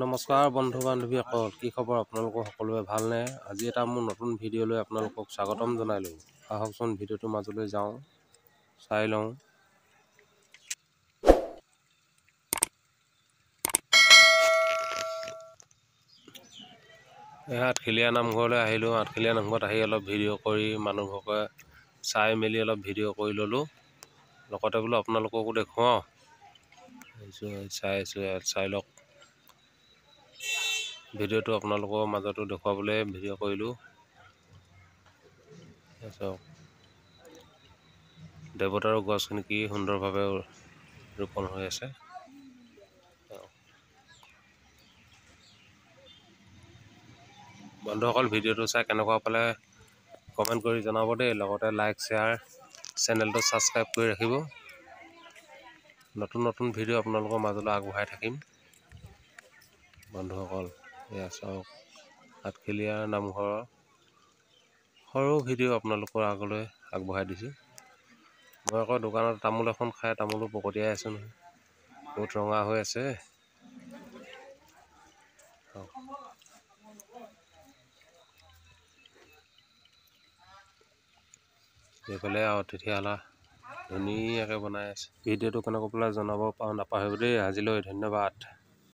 নমস্কাৰ বন্ধু বান্ধৱীসকল, কি খবৰ আপোনালোকৰ সকলোৱে ভালনে? আজি এটা মোৰ নতুন ভিডিঅ'লৈ আপোনালোকক স্বাগতম জনালোঁ। আহকচোন ভিডিঅ'টোৰ মাজলৈ যাওঁ, চাই লওঁ। আঠখেলীয়া নামঘৰলৈ আহিলোঁ। আঠখেলীয়া নামঘৰত আহি অলপ ভিডিঅ' কৰি মানুহবোৰকে চাই মেলি অলপ ভিডিঅ' কৰি ল'লোঁ। লগতে বোলো আপোনালোককো দেখুৱাওঁ। চাই লওক। ভিডিঅ'টো আপোনালোকৰ মাজতো দেখুৱাবলৈ ভিডিঅ' কৰিলোঁ। দেৱতাৰো গছখিনি কি সুন্দৰভাৱে ৰোপণ হৈ আছে। বন্ধুসকল, ভিডিঅ'টো চাই কেনেকুৱা পালে কমেণ্ট কৰি জনাব দেই। লগতে লাইক, শ্বেয়াৰ, চেনেলটো ছাবস্ক্ৰাইব কৰি ৰাখিব। নতুন নতুন ভিডিঅ' আপোনালোকৰ মাজলৈ আগবঢ়াই থাকিম। বন্ধুসকল, এয়া চাওক, আঠখেলীয়া নামঘৰৰ সৰু ভিডিঅ' আপোনালোকৰ আগলৈ আগবঢ়াই দিছোঁ। মই আকৌ দোকানত তামোল এখন খাই তামোলো পকতিয়াই আছোঁ নহয়, বহুত ৰঙা হৈ আছে। এইফালে অতিথিশালা ধুনীয়াকৈ বনাই আছে। ভিডিঅ'টো কেনেকৈ পেলাই জনাব নাপাহৰিব দেই। আজিলৈ ধন্যবাদ।